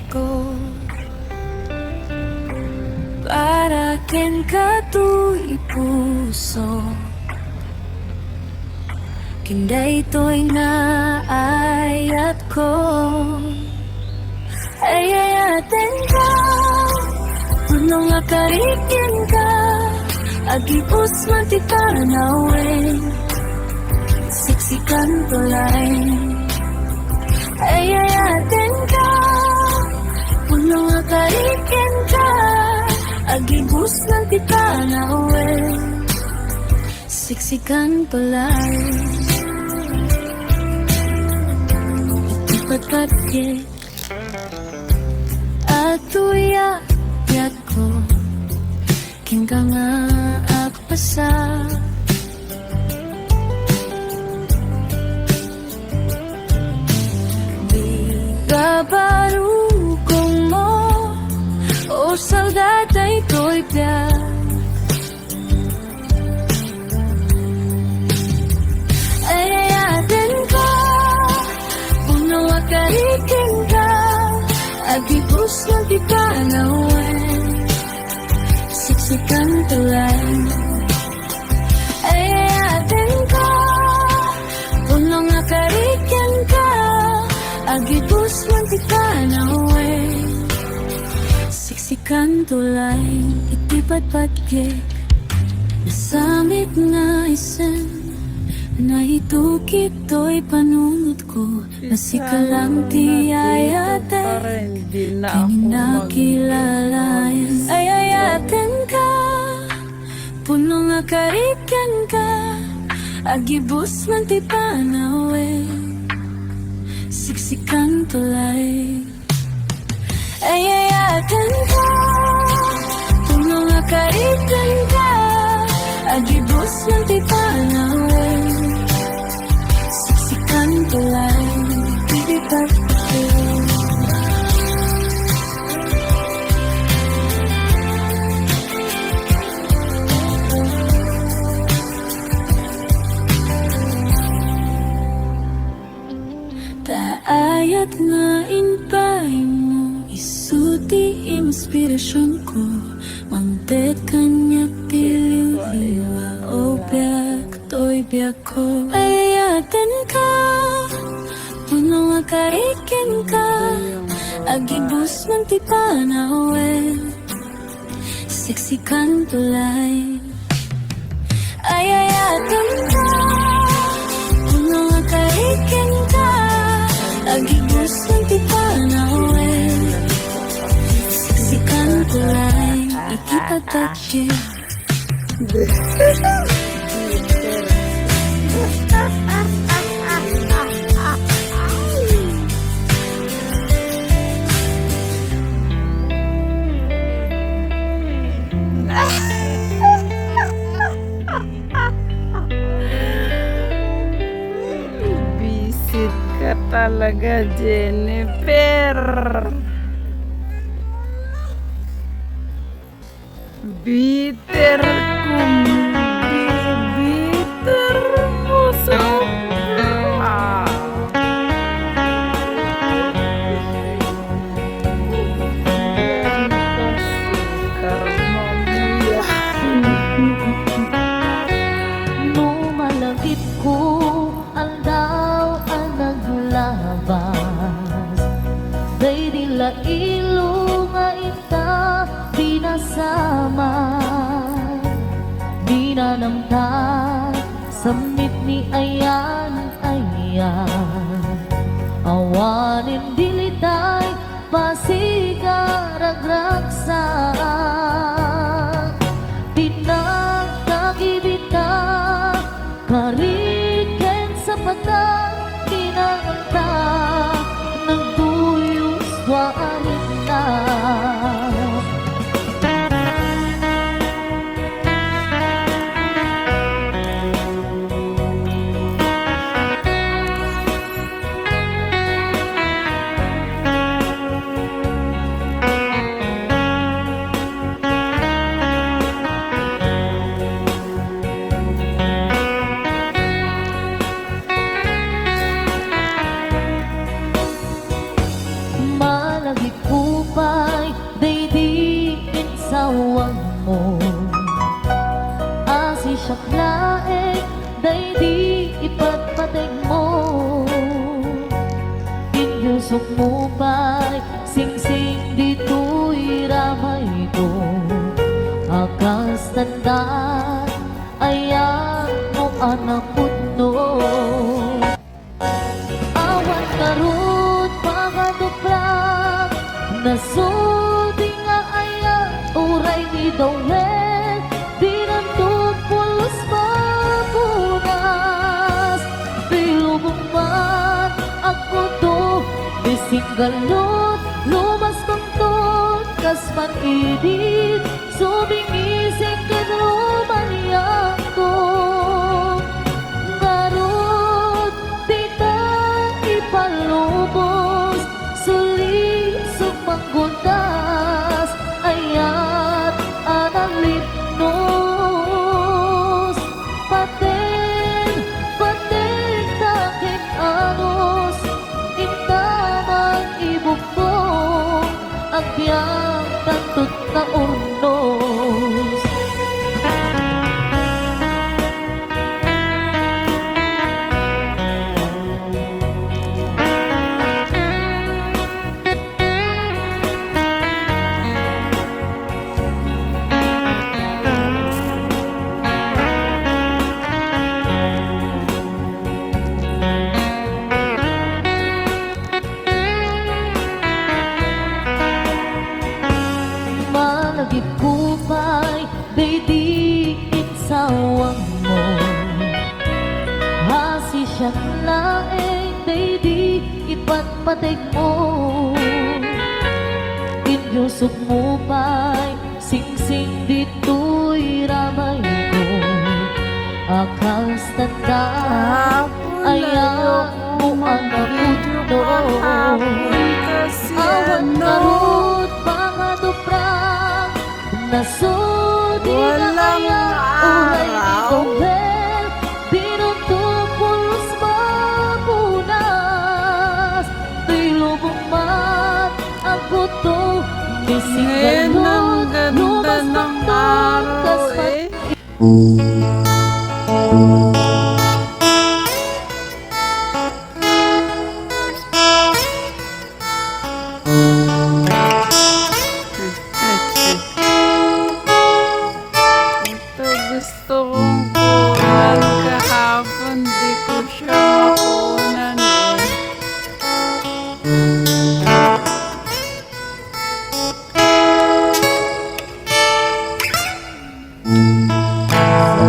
ko para ken katuy puso kinday to'y naayat ko ayayaten ka puno nga karikin ka agipos man ti tanawin siksikan tulay ayayaten ka puno nga karikin ka agipos man ti tanawin siksikan tulay patpatye atuya yat ko king ka nga akpasa di kabarukong mo o saudade to'y piyak ayayaten ka puno akarikin ka agipos ng tipanawan siksikan tulay ayayaten ka puno akarikin ka agipos ng tipanawan siksikan tulay itipatpatye nasamit nga isen naitukit to'y panunod ko nasikalang tiyayate kinakilalayan ayayaten ka puno nga karikan ka agibus man ti panawe siksikan tulay ayayaten ka puno nga karikan ka agibus man ti panawe siksikan tulay titipat ko taayat nga inpay mo isuti inspirasyon ko mantet kanya piliw-liwa o biyak to'y biyak ko ayayaten ka puno nga karikin ka agibus man ti panawe siksikan tulay ayayaten ka puno nga karikin ka agibus man ti panawe siksikan tulay ikipatatye Bisit ka talaga, Jennifer. Bitter kung bitter mo sobra. Karma mo yan. Lumalagit ko ang daw ang naglabas Day dila ilo nga ita pinasama Di na namta samit ni ayan awanin dilitay pasigaragraksak pinagkagibita kariken sa patang kinanganta nagduyos waanin na laeng day di ipatpatig mo. Inyusok mo ba'y sing-sing dito'y ramay ko. Akas tandaan ayan mo anak putno. Awan karut pakaduplang nasulti nga ayan uray ni Dawel. Di nandun pulos mapunas. Pilubong man ako to bising galot lumas tuntun kas man idit subingising kinumaniyak ko. Garot di ka ipalubos suli sumanggundas ayat analipnos paten paten takin anos intamang ibukong agbyang kantut na urnos. Malagip ko ba'y daydiin sawang mo. Hasi siyang laeng daydi ipatpatig mo. Inyusok mo ba'y sing-sing dito'y ramay ko. Akas tandaan ayan mo anak putno. Kasi Awan ano, karut mga duprang nasudi na walang kaya uray ni araw. Dawel. Binutupulos mapunas. Tilubong man ang buto bising Ngayon ang galot ganda lumas ng tuntun kas araw man eh. Ito gusto kong kunan kahapon, di ko siya makunan eh.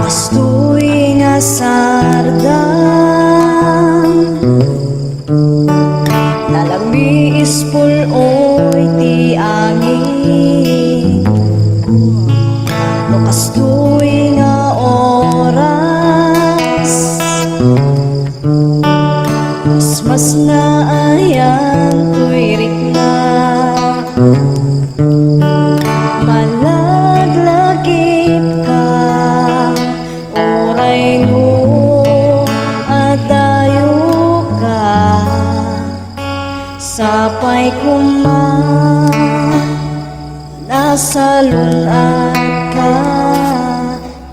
Gusto'y nga sardan lalami ispul oy ti angin. Lukas tu'y nga oras mas na ayan tu'y rikna. Malaglagip ka oray mo at tayo ka sapay kuman nasa lunan ka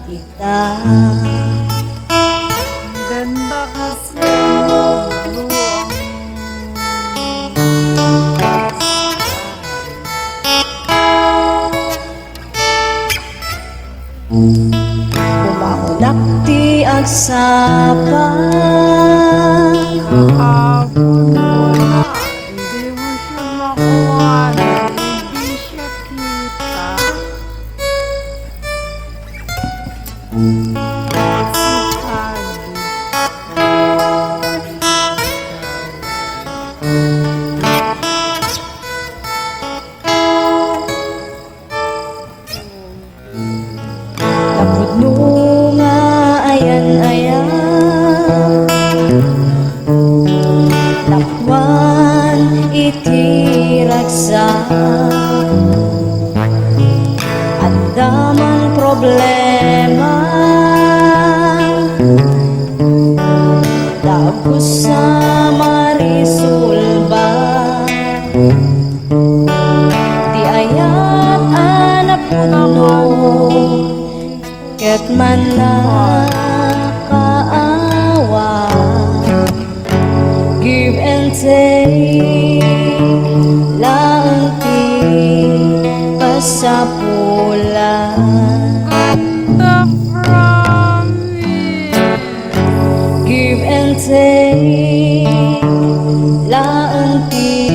kita. Ang ganda kasi ano, blue Kumaulak ti agsapan kahapon wala. Hindi mo siya makuha, hindi siya kita. Si Hadi. napudno nga ayan-ayan presente laang ti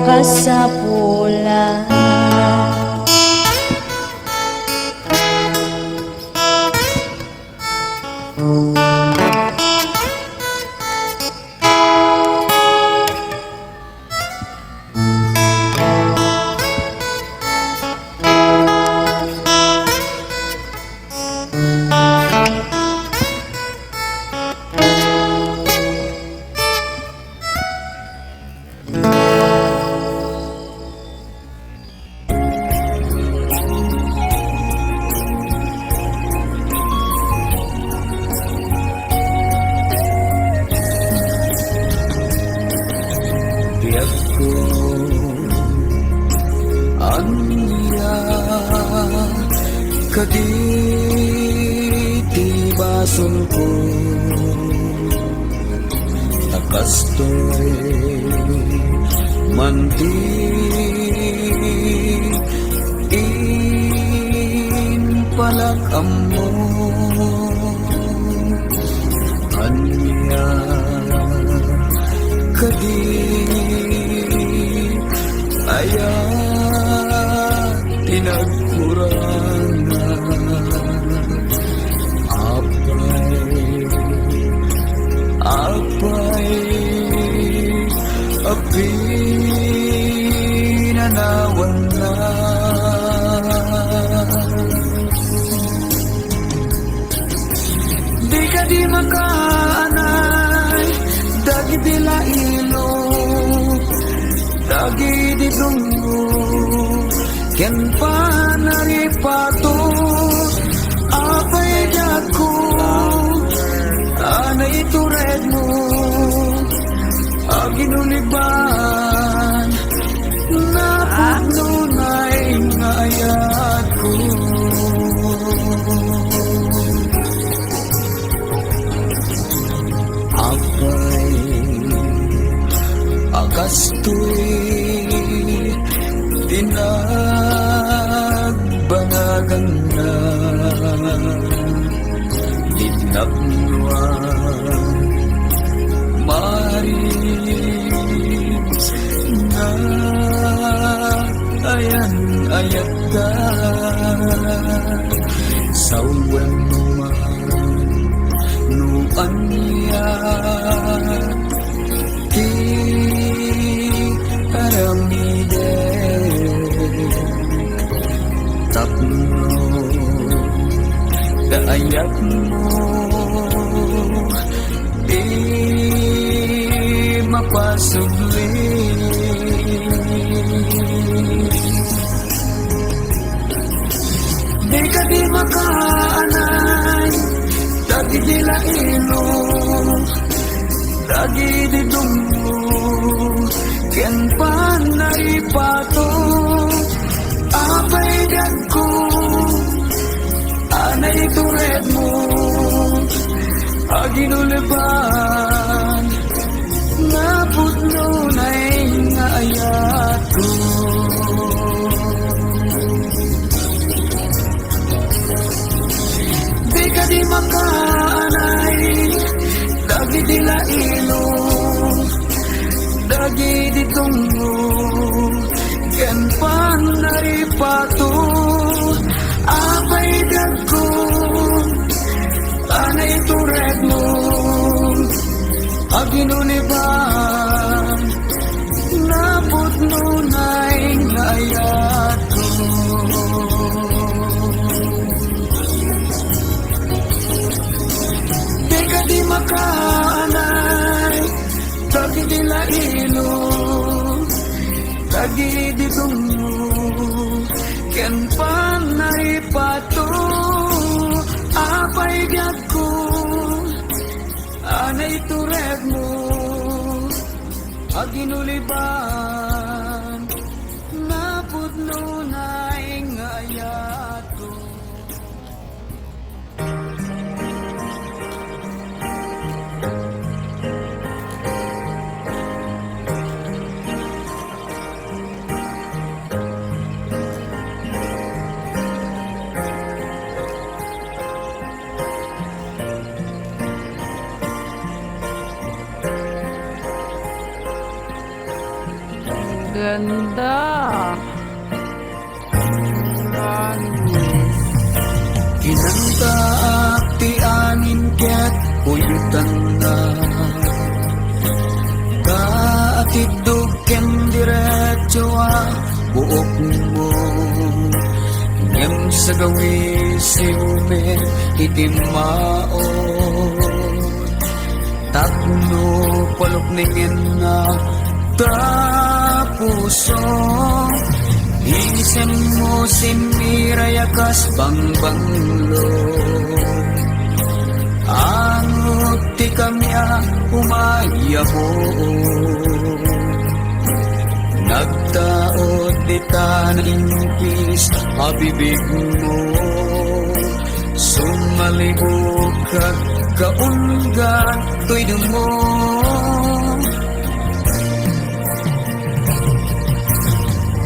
kasapulan. Tiyak ko anya kaditi bason ko nakastoy manti in palakam mo anya kadi aya tinagkurangan apay api nanawan na di ka di makaanay dagi dila ilo dagi di dungo ken panaripato apay dako anay tured mo aginuliban napununay ngayat ko apay agastoy tinagbangagan na linapnuan maris na ayan ayat ka sawan man nuan niya ti aramide tapno kaayat mo di mapasubli di ka di makaanay dagi dila ilo dagi di dungo ken panaripato apay dagko anay tured mo aginuliban napudnunay nga ayat ko di ka di makaanay dagi dila ilo dagi di tungo ken panaripato apay dagko anay tured mo aginuliban napudnunay ngayat ko di ka di makaanay dagi dila ilo dagi di tungo ken panaripato apay dagko anay tured mo aginuliban napudnunay ngayat ko ganda. Langis. Kinanta ti anin ket uyutan na kaatidog ken diretso buok mo ngem sa gawi siumen itimao tapno palukningin na tapuso isem mo sinirayakas bangbanglo angot ti kamya umayabo nagtaod di taningpis abibig mo sumalibog kag kaungan to'y mo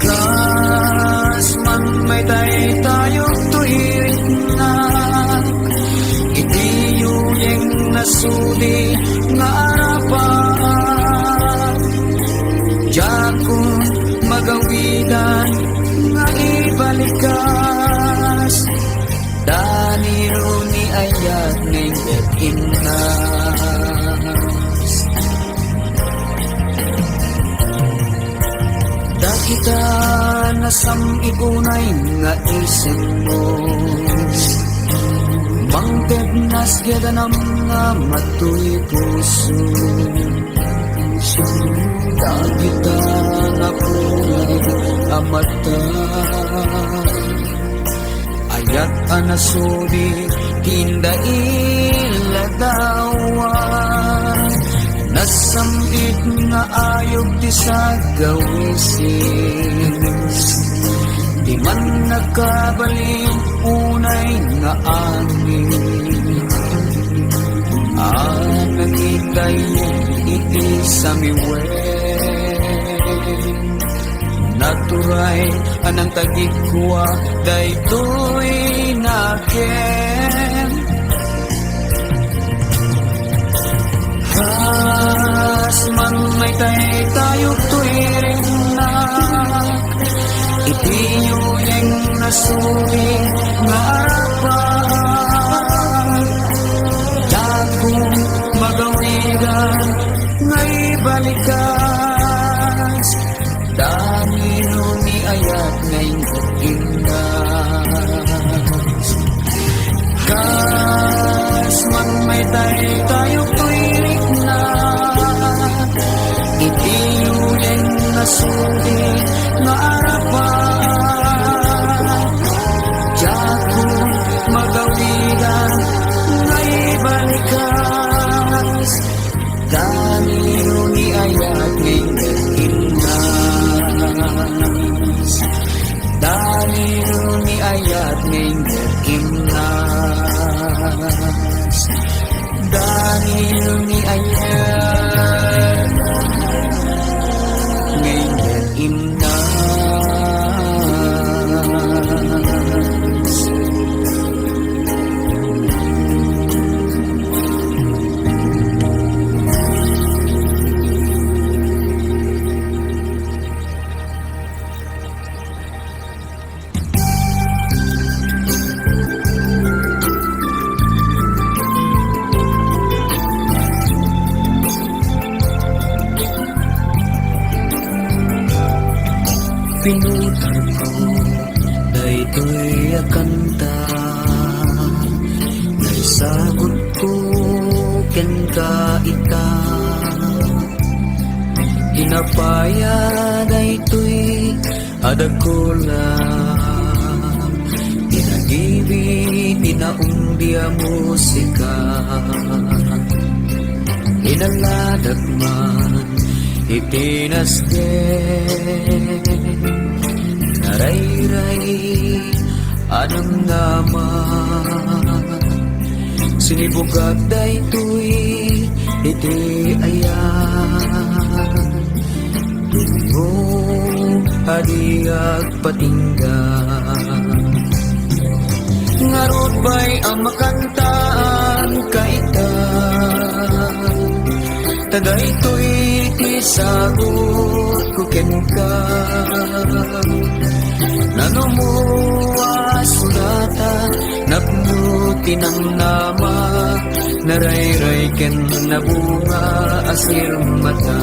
kas man may tayo tuwirit na itiyuyeng nasuli nga arapan Jakong magawidan nga ibalikas daniro ni ayat ngayon inas kita nasam igunay nga isip mo mangked nas gedanam nga matuy puso kita napulay amata ayat anasudi tinda iladawan nasambit nga ayog di sa gawisin di man nagkabaling unay nga angin nangitay iti sa miwen naturay anang tagikwa daytoy naken kas man may tayo tuwiring na itiyuyeng nasuli nga arapan dakong magawigan nga ibalikas danino ni ayat ngayong inas kas man may tayo tuwiring na itiyuyeng nasuli nga arapan jakong magawigan nga ibalikas danino ni ayat ngayong inas danino ni ayat ngayong inas danino ni ayat ngayong inas pinutar ko daytoy akanta naisagot ko ken ka ita inapaya daytoy adagkola inagibi inaumdia musika inaladag man itinasken narayray anong naman sinibugad daytoy iti ayan tungo hadiag patinggan ngarod ba'y ang makantaan kaita tagaytoy ti sagot ko ken ka. Nanumuwa sunata, napnuti ng nama, narayray ken nabunga asir mata.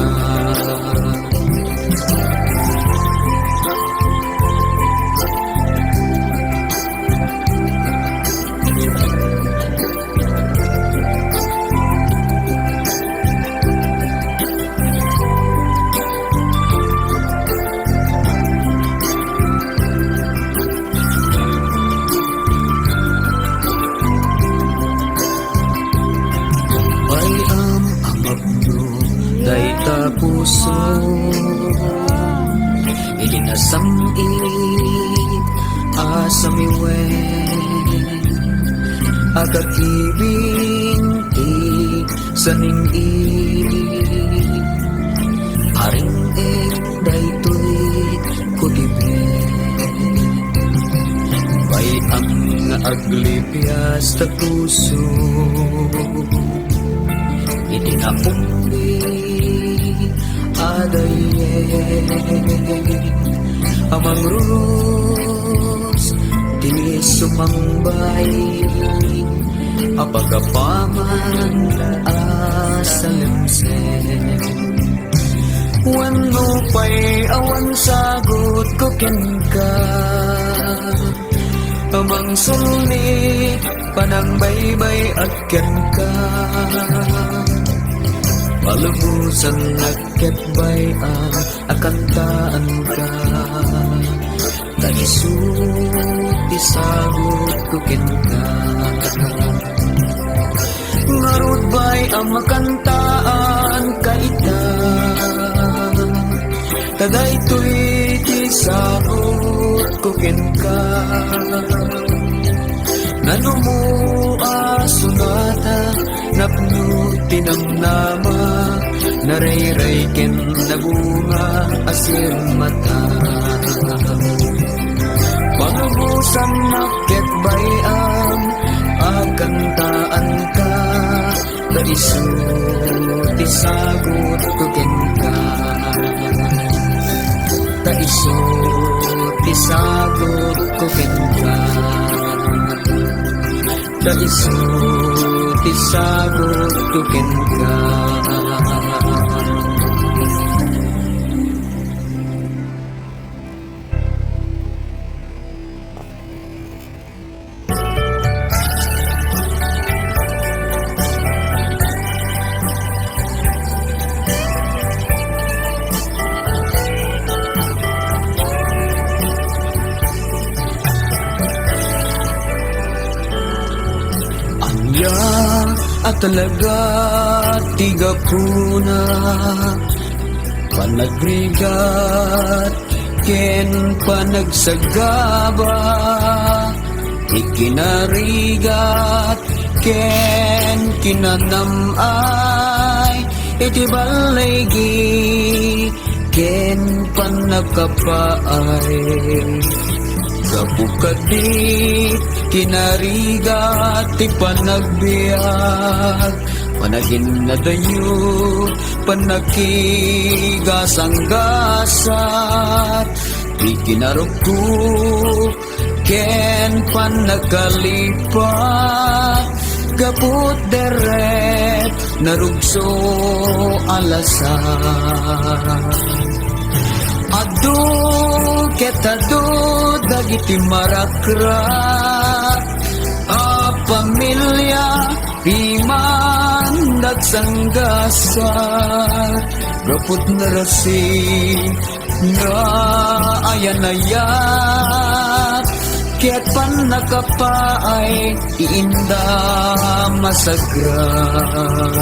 Dayta puso ilinasangit asamiwen agakibing ti saningit aring daytoy kudibin bay ang aglipias ta puso itinapumbi adaye amang rurus di sumangbay apagapaman asalimsen wano pa'y awan sagot ko ken ka amang sulit panang baybay at ken ka palubusan nagketbay ang akantaan ka taisut isagot ko ken ka ngarud bay ang makantaan ka ita tadaytoy isagot ko ken ka nanumua sunata napnuti ng nama narayray ken nabunga asir mata panubusan naketbay ang akantaan ka taisut isagot ko ken ka taisut isagot ko ken ka taisut isagot ko ken ka. At talaga tiga puna panagrigat ken panagsagaba ikinarigat ken kinanamay iti balaygi ken panakapaay kapukadit kinarigat ti panagbiag panagin na dayo panakigasanggasat di kinarukuk ken panagkalipat kaput deret narugso alasan adu ketado dagiti marakrat a pamilya piman dagsanggasat raput narasi nga ayanayat ket panakapaay iinda masagrap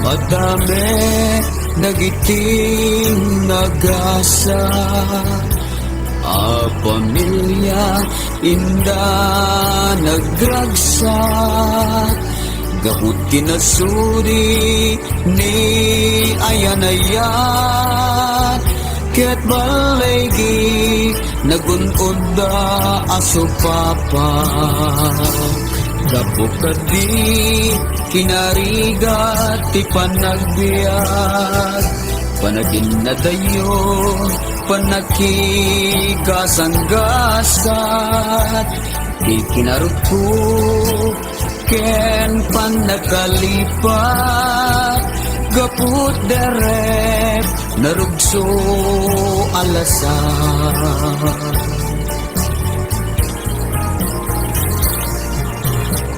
madami nagiting nagasa Pamilya inda nagragsak, gahut kinasuri ni ayanayat, ket balaygi nagunod da aso papa. Gapo kadi kinarigat ti panagbiag, panagin na dayo panakikasanggasat, di kinaruto ken panakalipat, gaput derep narugso alasan.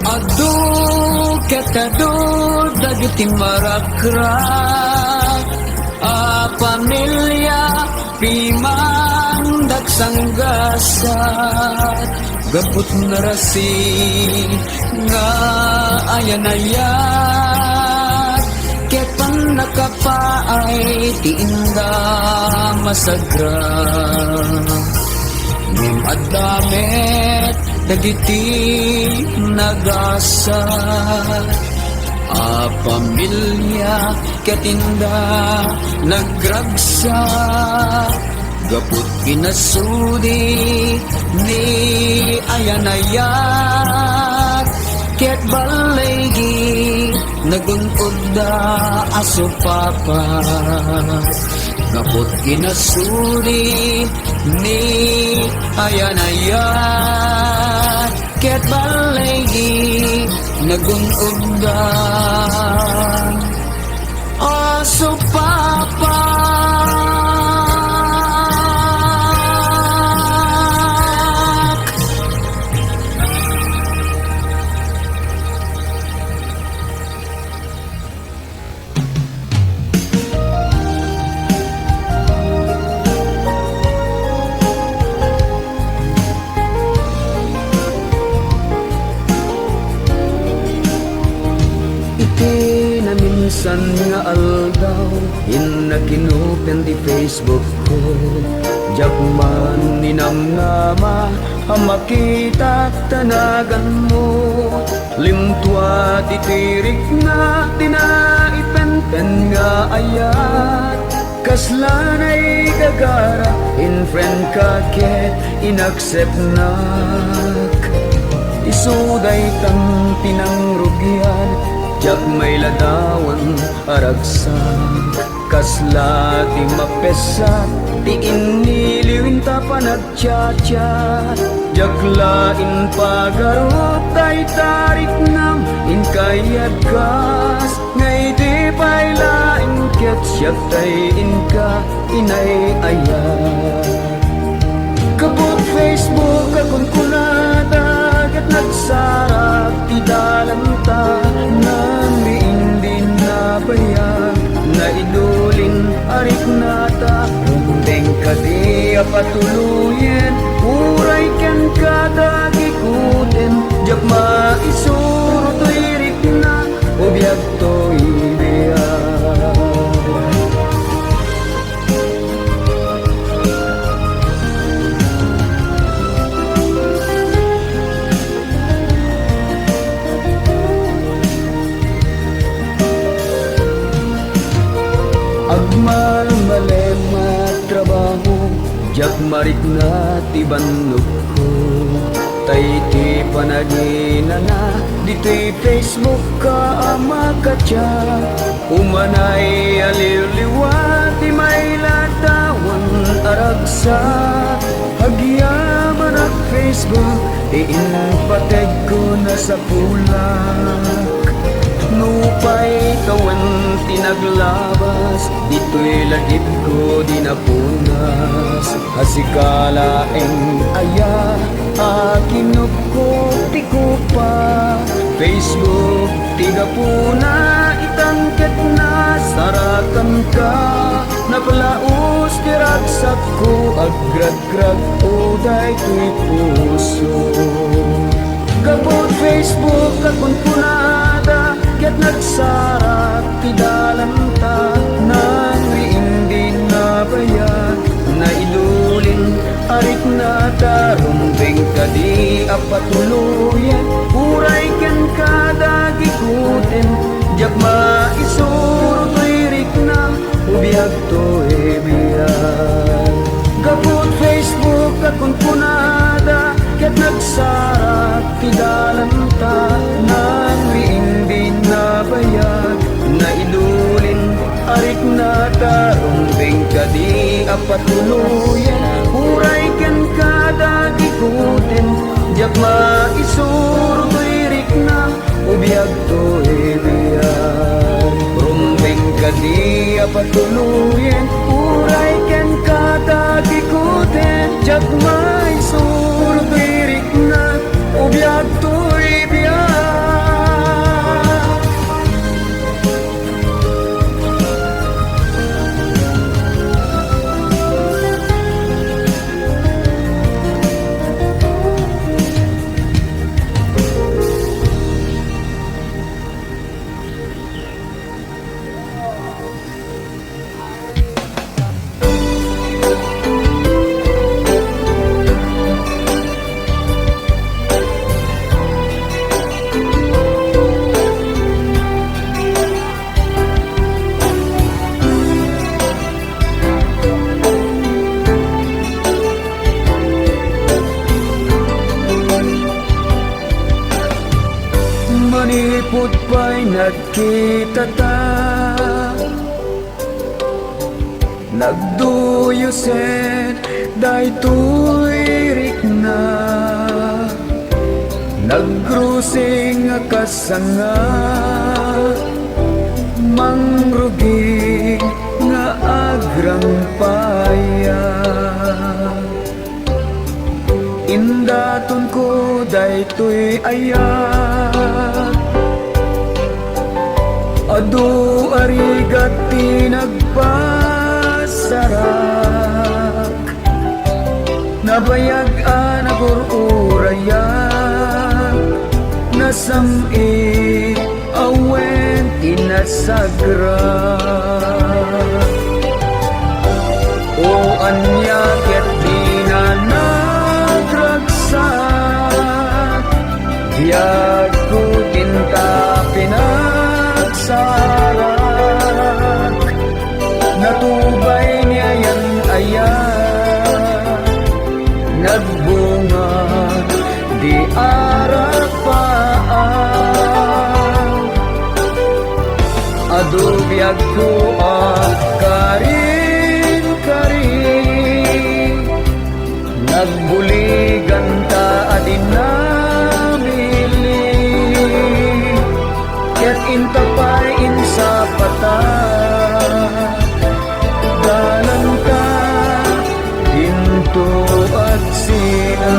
Adu ketado dagiti marakrak, pamilya piman dagsanggasat, gaput narasi nga ayanayat, ket panakapaay ti inda masagra. Ngem adamet dagiti nagasat, pamilya katinda nagragsak, gaput kinasudi ni ayanayat, ket balaygi nagunod da aso papa. Gaput kinasudi ni ayanayat, ket balaygi nagunod da aso papa. Minsan nga aldaw, inakinupen di Facebook ko, jakman ninamnama, makita tanagan mo, limtua titirik na tinaipen-pen nga ayat, kaslanay gagara, in friend ka ket inaccept nak, isuday tang tinangrugyan, jak may ladawan aragsak, kasla ti mapesat, ti iniliwin ta panagchat-chat, jak lain pagarot tay tarik nam, in kayat kas, ngay di pa'y lain ket siyak tay inka, inay ayat. Kabot Facebook akong kunada, ket nagsarap ti dalanta, nang riindin na bayan, na idulin arik nata, kundeng ka di apatuluyen, uray ken kadagi kuten, jak maisuro to'y rik na, ubiyag to'y biyan. Agmalmalema trabaho, jak marik na ti bandok ko, tay ti panagina na, dito'y Facebook ka makatya, umanay aliliwa, ti may latawan aragsa, agyaman ang Facebook, iinpateg ko na sa pulak. Nupay kawan tinaglabas, dito'y lagip ko dinapunas, asikalaeng aya, akinupko tiko pa, Facebook tiga puna, itangket na saratan ka, napalaos kiragsak ko, agrag-grag uday to'y puso. Kabot Facebook akong punada, ket nagsarap ti dalanta, nang riindi na bayan, na idulin arik apatuluyan uray ken kada gikutin jak maisuro to'y na ubiyag to'y biyan kaput Facebook akong punada ket nagsarap tidalanta nang riing binabayag na idulin arik na tarong bengkadi apatuluyan uray ken kada gikutin jak maisuro to'y na ubiyag to'y biyan rumbeng kadi apatuluyan uray ken kada gikutin jak maisuro to'y na ubiyag to'y biyan. Manipod pa'y nagkita ta nagduyusen daytoy rikna nagrusing kasanga mangrugi nga agrang paya indaton ko daytoy ayat adu arigat tinagpasarak nabayag anagururayan nasami awen tinasagra o anya ket dinanagragsak biyag ko tinta pinagsarak natubay niya yan ayan nagbunga di arapaan adubiyag ko karin nagbuligan ta adin namili ket intapay insa pata dalan ka into at sina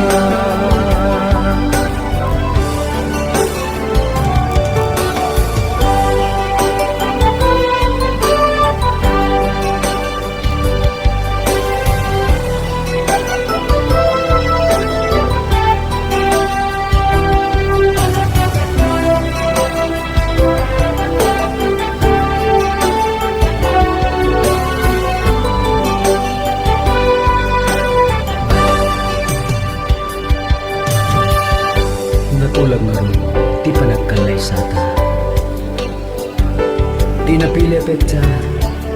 natulag nga ron, ti panagkalay sata. Di napilepet ta,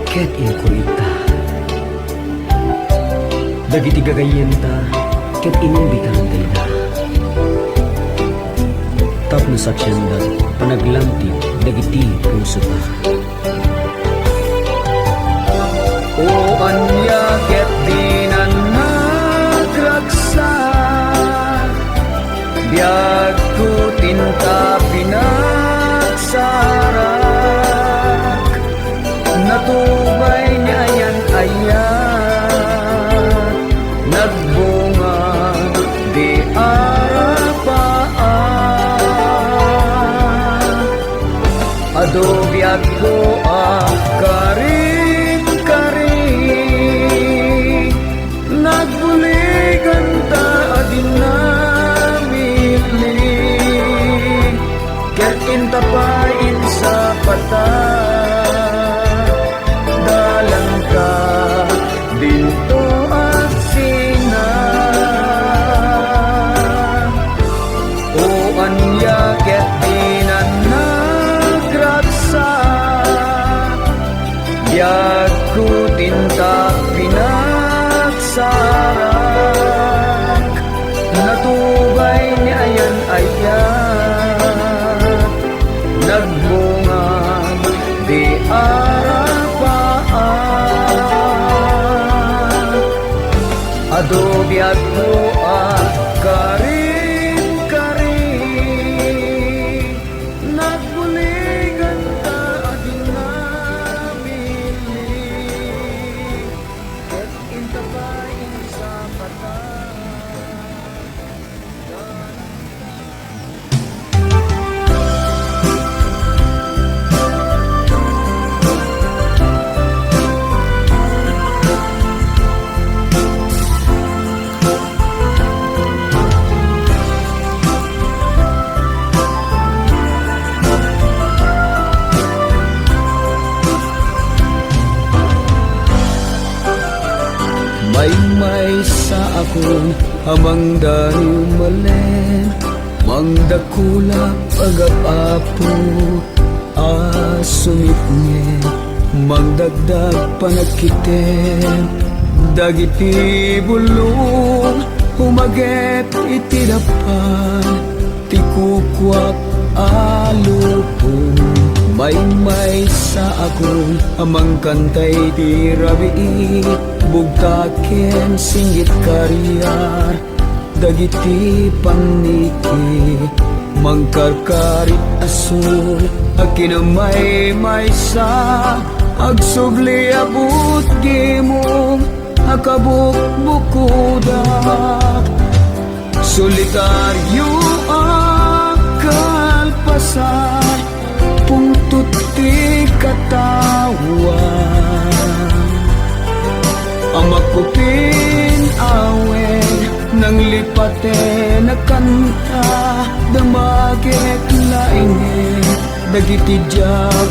ket inkurita. Dagiti gagayen ta, ket inumbitan na. Tapno sa tiyanda, panaglanti, dagiti puso ta. O anya ket di na nagragsak, biyag ko tinta pinagsarak natubay niya yan ayan nagbunga di arapaan ado biyag ko karin nagbuligan ta adin namili ket intapay tinta pinagsarak, natubay ni ayan-ayan, nagbungag di arapaan, adobe at buat karin-karin, nagbuligan ka ading nabili, ket intabayin sa patay. May sa akong amang dahil malen, mangdakula pag-apapo, asumit niya, mangdagdag panagkitin, dagiti bulong, humagep itinapan, tikukwak alupong. May sa akong amang kantay di rabi, bugtaken singgit karyar, dagiti paniki, mangkarkarit asul, akinamay sa agsubli abut gimong, akabuk bukuda, solitaryo akalpasay, pungtut ti katawan, amakupin awen nang lipate na kanta, damagek lainge dagiti diyak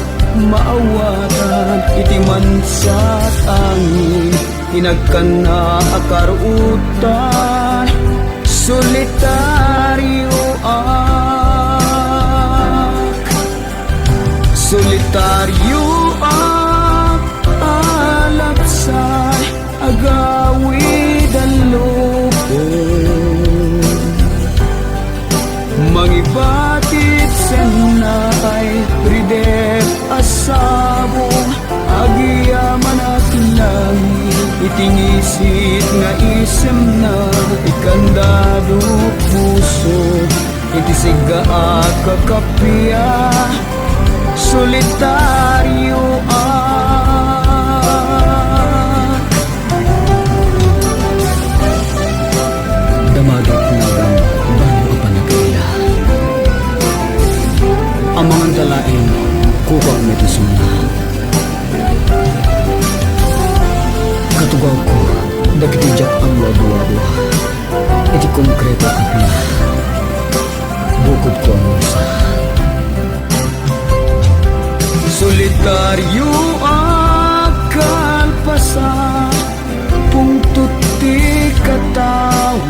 maawatan, iti mansat angin inagkana akarutan, solitaryo solitaryo alapsay, agawid ang lupon, mangibatit senay, ridep asabong, agiyaman at langit, itingisit nga isem na, ikandado puso, itisiga at kakapya, solitaryo damagit na bago ka pa nagkaila, ang mga dalain kukak na ito sumuna, katugaw ko dagitijak ang wado-wado, iti konkreto at na bukod ko ang musa. Solitaryo akalpasa, pungtut ti katawan,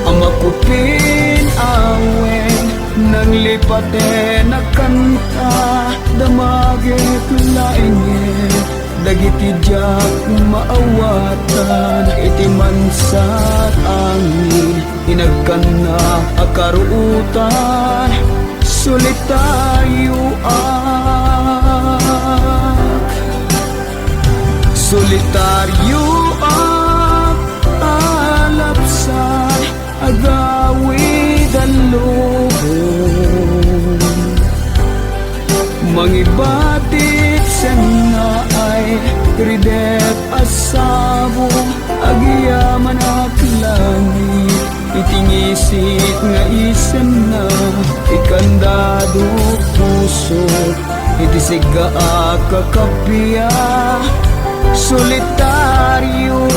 amakupin awen nang lipate na kanta, damagek lainge dagiti diyak maawatan, iti mansat angin inagkana akaruutan, solitaryo solitaryo alapsay, agawid ang lubong, mangibatit senay, ridep asabong, agiyaman at langit, itingisit nga isem na, ikandado puso, itisiga kakapya, solitaryo